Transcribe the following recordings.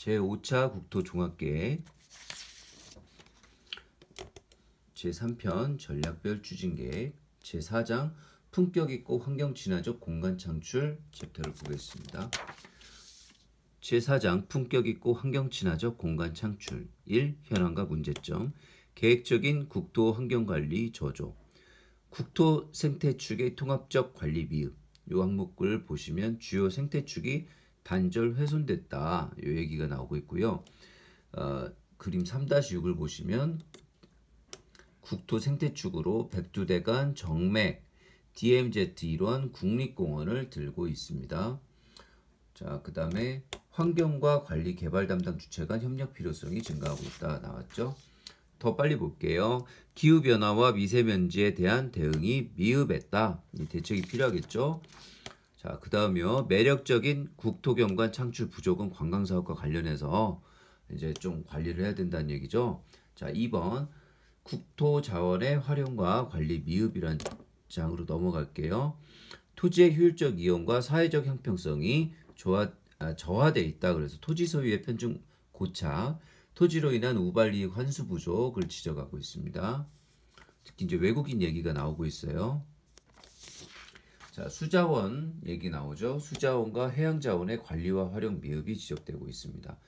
제5차 국토종합계획 제3편 전략별 추진계획 제4장 품격있고 환경친화적 공간창출 챕터를 보겠습니다. 제4장 품격있고 환경친화적 공간창출 1. 현황과 문제점 계획적인 국토 환경관리 저조 국토 생태축의 통합적 관리 미흡 이 항목을 보시면 주요 생태축이 단절 훼손됐다 이 얘기가 나오고 있고요. 그림 3-6을 보시면 국토 생태축으로 백두대간, 정맥, DMZ 이러한 국립공원을 들고 있습니다. 자, 그 다음에 환경과 관리 개발 담당 주체 간 협력 필요성이 증가하고 있다 나왔죠. 더 빨리 볼게요. 기후변화와 미세먼지에 대한 대응이 미흡했다. 이 대책이 필요하겠죠. 자, 그 다음이요. 매력적인 국토경관 창출 부족은 관광사업과 관련해서 이제 좀 관리를 해야 된다는 얘기죠. 자, 2번 국토자원의 활용과 관리 미흡이라는 장으로 넘어갈게요. 토지의 효율적 이용과 사회적 형평성이 저하되어 있다. 그래서 토지 소유의 편중 고착, 토지로 인한 우발이익 환수 부족을 지적하고 있습니다. 특히 이제 외국인 얘기가 나오고 있어요. 자, 수자원 얘기 나오죠. 수자원과 해양자원의 관리와 활용 미흡이 지적되고 있습니다.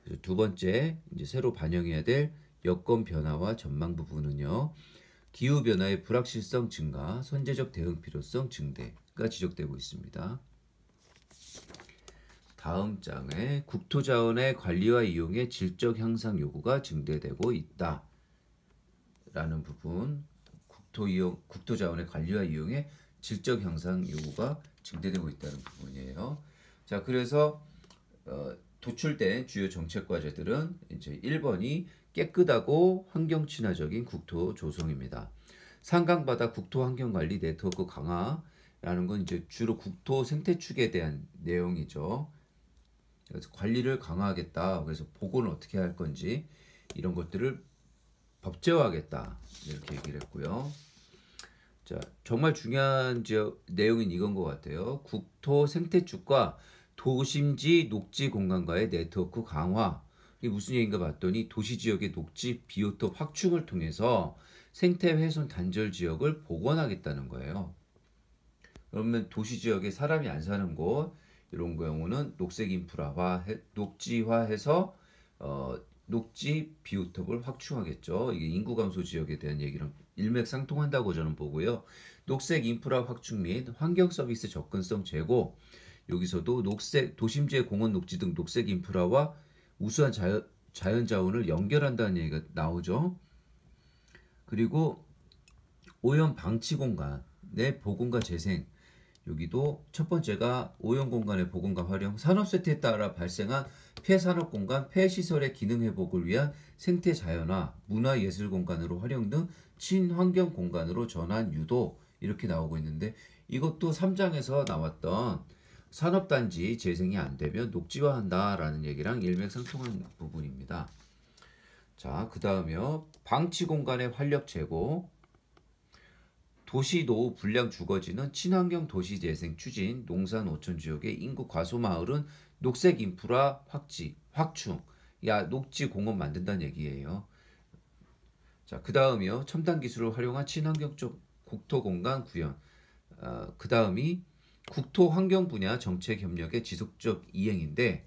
그래서 두 번째 이제 새로 반영해야 될 여건 변화와 전망 부분은요. 기후 변화의 불확실성 증가, 선제적 대응 필요성 증대가 지적되고 있습니다. 다음 장에 국토자원의 관리와 이용의 질적 향상 요구가 증대되고 있다. 라는 부분, 국토자원의 관리와 이용의 질적 향상 요구가 증대되고 있다는 부분이에요. 자, 그래서 도출된 주요 정책 과제들은 이제 1번이 깨끗하고 환경 친화적인 국토 조성입니다. 산강바다 국토 환경 관리 네트워크 강화라는 건 이제 주로 국토 생태축에 대한 내용이죠. 그래서 관리를 강화하겠다. 그래서 보고는 어떻게 할 건지 이런 것들을 법제화하겠다. 이렇게 얘기를 했고요. 자, 정말 중요한 내용인 이건 것 같아요. 국토 생태축과 도심지 녹지 공간과의 네트워크 강화. 이게 무슨 얘기인가 봤더니 도시지역의 녹지 비오톱 확충을 통해서 생태 훼손 단절 지역을 복원하겠다는 거예요. 그러면 도시지역에 사람이 안 사는 곳 이런 경우는 녹색 인프라화, 녹지화해서 녹지 비오톱을 확충하겠죠. 이게 인구 감소 지역에 대한 얘기랑 일맥상통한다고 저는 보고요. 녹색 인프라 확충 및 환경 서비스 접근성 제고 여기서도 녹색 도심지의 공원 녹지 등 녹색 인프라와 우수한 자연 자원을 연결한다는 얘기가 나오죠. 그리고 오염 방치 공간의 복원과 재생 여기도 첫 번째가 오염 공간의 복원과 활용, 산업 세태에 따라 발생한 폐산업 공간, 폐시설의 기능 회복을 위한 생태 자연화, 문화 예술 공간으로 활용 등 친환경 공간으로 전환 유도 이렇게 나오고 있는데 이것도 3장에서 나왔던 산업단지 재생이 안 되면 녹지화한다라는 얘기랑 일맥상통한 부분입니다. 자, 그 다음에요. 방치 공간의 활력 제고, 도시 노후 불량 주거지는 친환경 도시 재생 추진, 농사 노천 지역의 인구 과소 마을은 녹색 인프라 확충, 녹지 공원 만든다는 얘기예요. 자, 그 다음이요. 첨단 기술을 활용한 친환경적 국토 공간 구현. 그 다음이 국토 환경 분야 정책 협력의 지속적 이행인데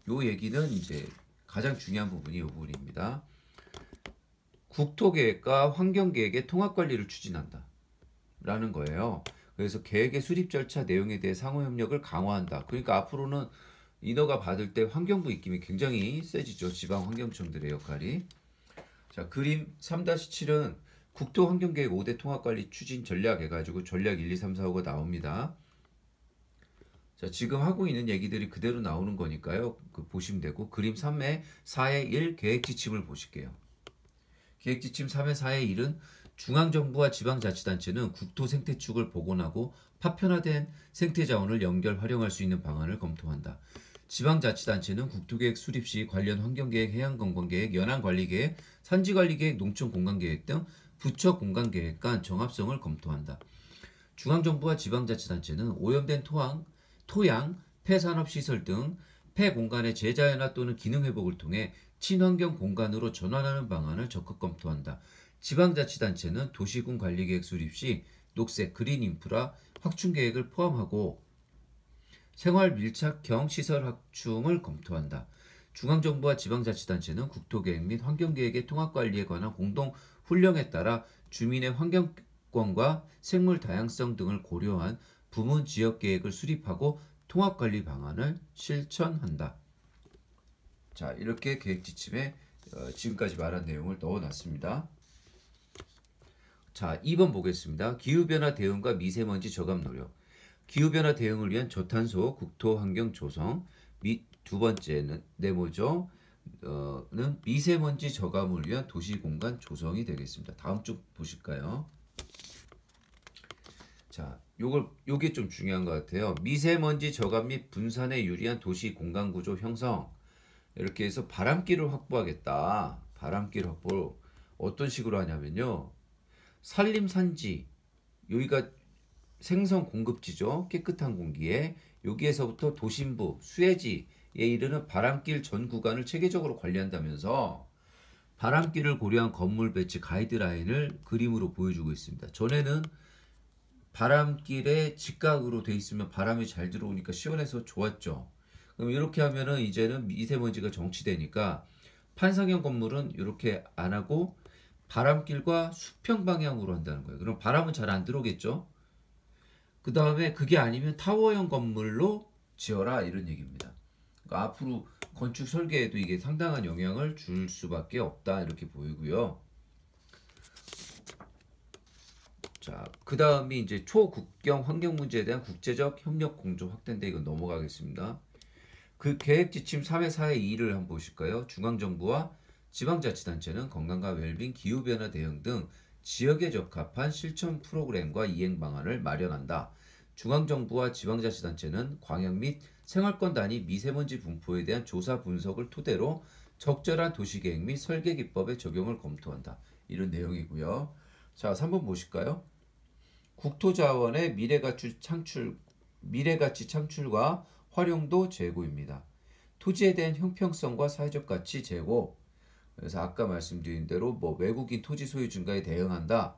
요 얘기는 이제 가장 중요한 부분이 이 부분입니다. 국토 계획과 환경 계획의 통합 관리를 추진한다. 라는 거예요. 그래서 계획의 수립 절차 내용에 대해 상호 협력을 강화한다. 그러니까 앞으로는 인허가 받을 때 환경부 입김이 굉장히 세지죠. 지방 환경청들의 역할이. 자, 그림 3-7은 국토 환경 계획 5대 통합 관리 추진 전략 해가지고 전략 1, 2, 3, 4, 5가 나옵니다. 자, 지금 하고 있는 얘기들이 그대로 나오는 거니까요. 보시면 되고 그림 3의 4의 1 계획 지침을 보실게요. 계획 지침 3의 4의 1은 중앙정부와 지방자치단체는 국토 생태축을 복원하고 파편화된 생태자원을 연결 활용할 수 있는 방안을 검토한다. 지방자치단체는 국토계획 수립 시 관련 환경계획, 해양건강계획, 연안관리계획, 산지관리계획, 농촌공간계획 등 부처 공간계획 간 정합성을 검토한다. 중앙정부와 지방자치단체는 오염된 토양, 폐산업시설 등 폐 공간의 재자연화 또는 기능 회복을 통해 친환경 공간으로 전환하는 방안을 적극 검토한다. 지방자치단체는 도시군 관리계획 수립 시 녹색, 그린 인프라 확충 계획을 포함하고 생활 밀착형 시설 확충을 검토한다. 중앙정부와 지방자치단체는 국토계획 및 환경계획의 통합관리에 관한 공동 훈령에 따라 주민의 환경권과 생물 다양성 등을 고려한 부문 지역계획을 수립하고 통합관리 방안을 실천한다. 자, 이렇게 계획지침에 지금까지 말한 내용을 넣어놨습니다. 자, 2번 보겠습니다. 기후변화 대응과 미세먼지 저감 노력. 기후변화 대응을 위한 저탄소 국토환경 조성. 두 번째는 네모죠. 는 미세먼지 저감을 위한 도시공간 조성이 되겠습니다. 다음 쪽 보실까요? 자, 요게 좀 중요한 것 같아요. 미세먼지 저감 및 분산에 유리한 도시 공간 구조 형성. 이렇게 해서 바람길을 확보하겠다. 바람길 확보 어떤 식으로 하냐면요. 산림산지, 여기가 생선 공급지죠. 깨끗한 공기에. 여기에서부터 도심부, 수해지에 이르는 바람길 전 구간을 체계적으로 관리한다면서 바람길을 고려한 건물 배치 가이드라인을 그림으로 보여주고 있습니다. 전에는 바람길에 직각으로 돼 있으면 바람이 잘 들어오니까 시원해서 좋았죠. 그럼 이렇게 하면은 이제는 미세먼지가 정치되니까 판상형 건물은 이렇게 안 하고 바람길과 수평 방향으로 한다는 거예요. 그럼 바람은 잘 안 들어오겠죠? 그 다음에 그게 아니면 타워형 건물로 지어라 이런 얘기입니다. 그러니까 앞으로 건축 설계에도 이게 상당한 영향을 줄 수밖에 없다 이렇게 보이고요. 자, 그 다음이 이제 초국경 환경 문제에 대한 국제적 협력 공조 확대인데 이건 넘어가겠습니다. 그 계획 지침 3회 4회 2를 한번 보실까요? 중앙정부와 지방자치단체는 건강과 웰빙, 기후변화 대응 등 지역에 적합한 실천 프로그램과 이행 방안을 마련한다. 중앙정부와 지방자치단체는 광역 및 생활권 단위 미세먼지 분포에 대한 조사 분석을 토대로 적절한 도시계획 및 설계 기법의 적용을 검토한다. 이런 내용이고요. 자, 3번 보실까요? 국토자원의 미래가치 창출과 활용도 제고입니다. 토지에 대한 형평성과 사회적 가치 제고. 그래서 아까 말씀드린 대로 뭐 외국인 토지 소유 증가에 대응한다.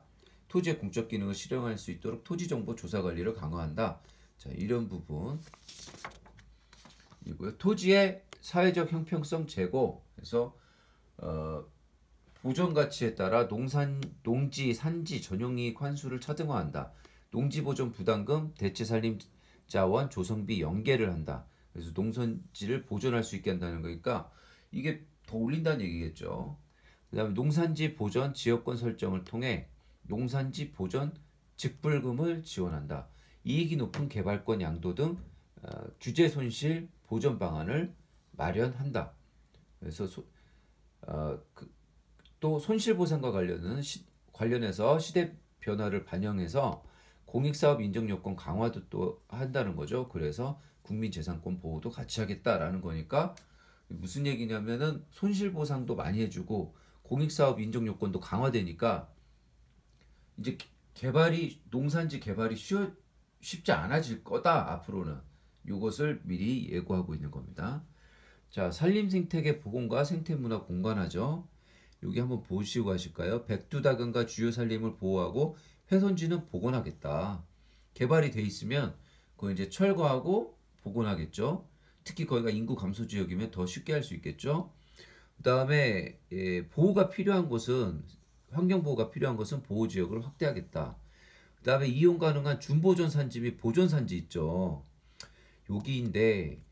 토지의 공적 기능을 실행할 수 있도록 토지 정보 조사 관리를 강화한다. 자, 이런 부분이고요. 토지의 사회적 형평성 제고. 그래서 보존 가치에 따라 농지, 산지 전용이익 환수를 차등화한다. 농지 보존 부담금, 대체 산림 자원 조성비 연계를 한다. 그래서 농산지를 보존할 수 있게 한다는 거니까 이게 더 올린다는 얘기겠죠. 그 다음에 농산지 보전 지역권 설정을 통해 농산지 보전 직불금을 지원한다. 이익이 높은 개발권 양도 등 규제 손실 보전 방안을 마련한다. 그래서 또 손실보상과 관련해서 시대 변화를 반영해서 공익사업 인정 요건 강화도 또 한다는 거죠. 그래서 국민재산권 보호도 같이 하겠다라는 거니까 무슨 얘기냐면은 손실보상도 많이 해주고 공익사업 인정 요건도 강화되니까 이제 농산지 개발이 쉽지 않아질 거다 앞으로는. 이것을 미리 예고하고 있는 겁니다. 자, 산림생태계 복원과 생태문화 공간화죠. 여기 한번 보시고 가실까요? 백두다간과 주요 산림을 보호하고 훼손지는 복원하겠다. 개발이 돼 있으면 그거 이제 철거하고 복원하겠죠. 특히 거기가 인구 감소 지역이면 더 쉽게 할 수 있겠죠. 그 다음에 보호가 필요한 곳은 환경 보호가 필요한 것은 보호 지역을 확대하겠다. 그 다음에 이용 가능한 준보존 산지 및 보존 산지 있죠. 여기인데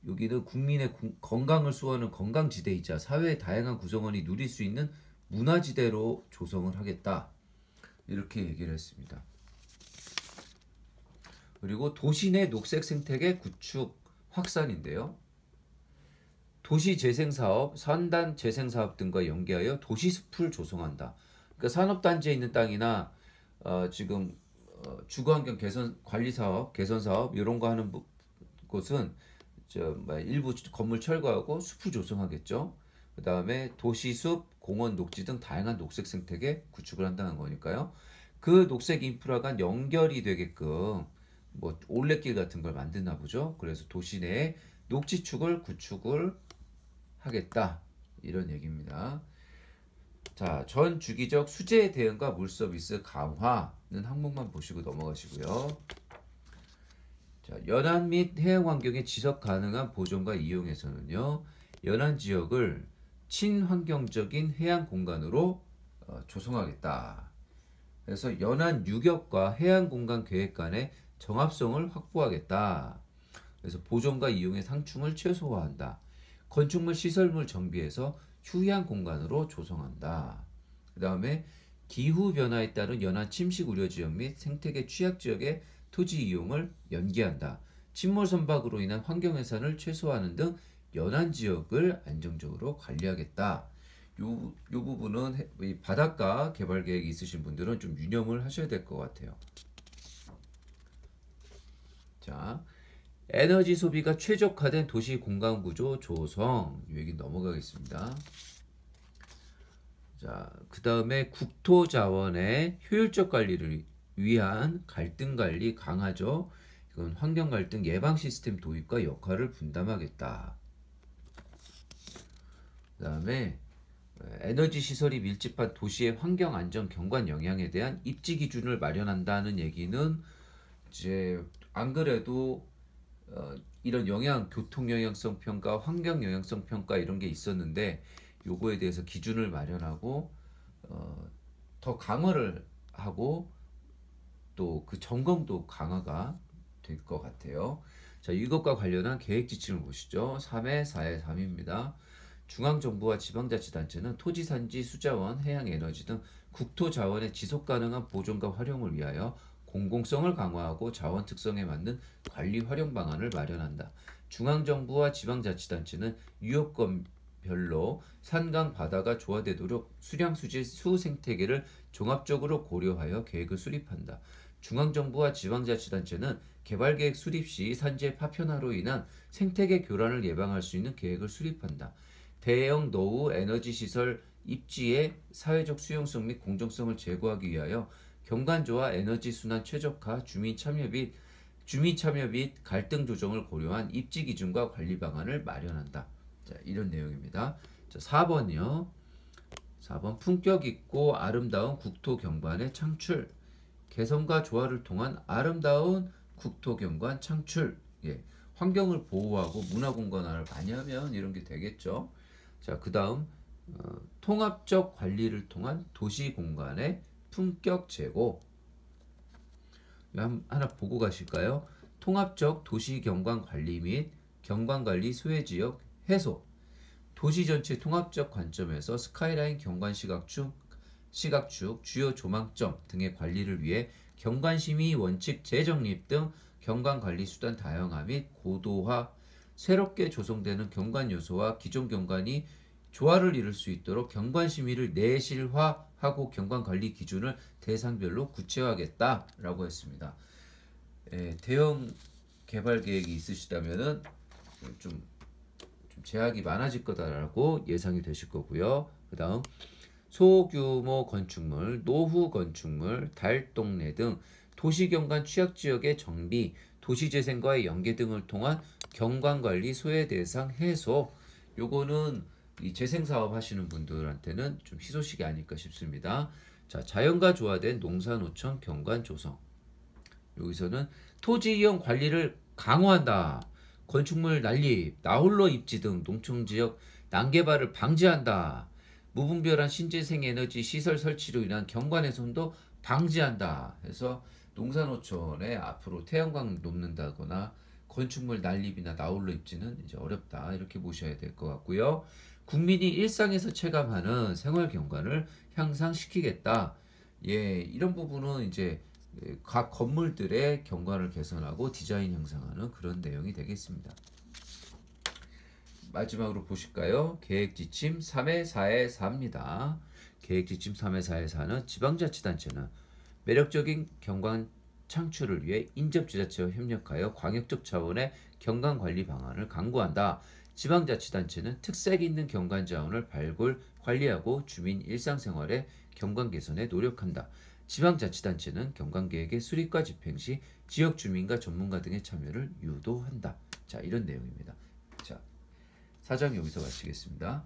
여기는 국민의 건강을 수호하는 건강지대이자 사회의 다양한 구성원이 누릴 수 있는 문화지대로 조성을 하겠다. 이렇게 얘기를 했습니다. 그리고 도시 내 녹색 생태계 구축 확산인데요. 도시 재생사업, 산단 재생사업 등과 연계하여 도시숲을 조성한다. 그러니까 산업단지에 있는 땅이나 지금 주거환경 개선 관리사업, 개선사업 이런 거 하는 곳은 일부 건물 철거하고 숲을 조성하겠죠. 그 다음에 도시숲, 공원, 녹지 등 다양한 녹색 생태계 구축을 한다는 거니까요. 그 녹색 인프라가 연결이 되게끔 뭐 올레길 같은 걸 만드나 보죠. 그래서 도시 내에 녹지축을 구축을 하겠다. 이런 얘기입니다. 자, 전 주기적 수재 대응과 물 서비스 강화는 항목만 보시고 넘어가시고요. 자, 연안 및 해양 환경의 지속 가능한 보존과 이용에서는요. 연안 지역을 친환경적인 해양 공간으로 조성하겠다. 그래서 연안 유격과 해양 공간 계획 간의 정합성을 확보하겠다. 그래서 보존과 이용의 상충을 최소화한다. 건축물 시설물 정비해서 휴양 공간으로 조성한다. 그 다음에 기후 변화에 따른 연안 침식 우려 지역 및 생태계 취약 지역의 토지 이용을 연기한다. 침몰 선박으로 인한 환경 해산을 최소화하는 등 연안 지역을 안정적으로 관리하겠다. 요 부분은 이 바닷가 개발 계획이 있으신 분들은 좀 유념을 하셔야 될 것 같아요. 자, 에너지 소비가 최적화된 도시 공간 구조 조성. 이 얘기 넘어가겠습니다. 자, 그 다음에 국토 자원의 효율적 관리를 위한 갈등 관리 강화죠. 이건 환경 갈등 예방 시스템 도입과 역할을 분담하겠다. 그 다음에 에너지 시설이 밀집한 도시의 환경 안전 경관 영향에 대한 입지 기준을 마련한다는 얘기는 이제 안 그래도 이런 교통 영향성 평가, 환경 영향성 평가 이런 게 있었는데 요거에 대해서 기준을 마련하고 더 강화를 하고 또 그 점검도 강화가 될 것 같아요. 자, 이것과 관련한 계획 지침을 보시죠. 3회 4회 3입니다. 중앙정부와 지방자치단체는 토지산지, 수자원, 해양에너지 등 국토자원의 지속가능한 보존과 활용을 위하여 공공성을 강화하고 자원 특성에 맞는 관리 활용 방안을 마련한다. 중앙정부와 지방자치단체는 유업권별로 산강 바다가 조화되도록 수량, 수질, 수생태계를 종합적으로 고려하여 계획을 수립한다. 중앙정부와 지방자치단체는 개발계획 수립 시 산지의 파편화로 인한 생태계 교란을 예방할 수 있는 계획을 수립한다. 대형 노후 에너지 시설 입지의 사회적 수용성 및 공정성을 제고하기 위하여 경관조와 에너지 순환 최적화, 주민 참여 및 갈등 조정을 고려한 입지 기준과 관리 방안을 마련한다. 자, 이런 내용입니다. 자, 4번이요. 4번 품격 있고 아름다운 국토 경관의 창출. 개성과 조화를 통한 아름다운 국토 경관 창출. 예. 환경을 보호하고 문화 공간화를 많이 하면 이런 게 되겠죠. 자, 그다음 통합적 관리를 통한 도시 공간의 품격 제고. 하나 보고 가실까요? 통합적 도시 경관 관리 및 경관 관리 소외 지역 해소. 도시 전체 통합적 관점에서 스카이라인 경관 시각축, 주요 조망점 등의 관리를 위해 경관심의 원칙 재정립 등 경관관리 수단 다양화 및 고도화, 새롭게 조성되는 경관 요소와 기존 경관이 조화를 이룰 수 있도록 경관심의를 내실화하고 경관관리 기준을 대상별로 구체화하겠다라고 했습니다. 대형 개발 계획이 있으시다면은 좀 제약이 많아질 거다라고 예상이 되실 거고요. 그 다음 소규모 건축물, 노후 건축물, 달동네 등 도시경관 취약지역의 정비, 도시재생과의 연계 등을 통한 경관관리 소외 대상 해소. 요거는 이 재생사업 하시는 분들한테는 좀 희소식이 아닐까 싶습니다. 자, 자연과 조화된 농사노천 경관 조성. 여기서는 토지 이용 관리를 강화한다. 건축물 난립, 나홀로 입지 등 농촌지역 난개발을 방지한다. 무분별한 신재생 에너지 시설 설치로 인한 경관 훼손도 방지한다. 해서 농사노천에 앞으로 태양광 놓는다거나 건축물 난립이나 나홀로 입지는 이제 어렵다. 이렇게 보셔야 될 것 같고요. 국민이 일상에서 체감하는 생활 경관을 향상시키겠다. 예, 이런 부분은 이제 각 건물들의 경관을 개선하고 디자인 형성하는 그런 내용이 되겠습니다. 마지막으로 보실까요? 계획지침 3회 4회 4입니다. 계획지침 3회 4회 4는 지방자치단체는 매력적인 경관 창출을 위해 인접지자체와 협력하여 광역적 차원의 경관관리 방안을 강구한다. 지방자치단체는 특색 있는 경관 자원을 발굴, 관리하고 주민 일상생활의 경관 개선에 노력한다. 지방자치단체는 경관계획의 수립과 집행 시 지역 주민과 전문가 등의 참여를 유도한다. 자, 이런 내용입니다. 4장 여기서 마치겠습니다.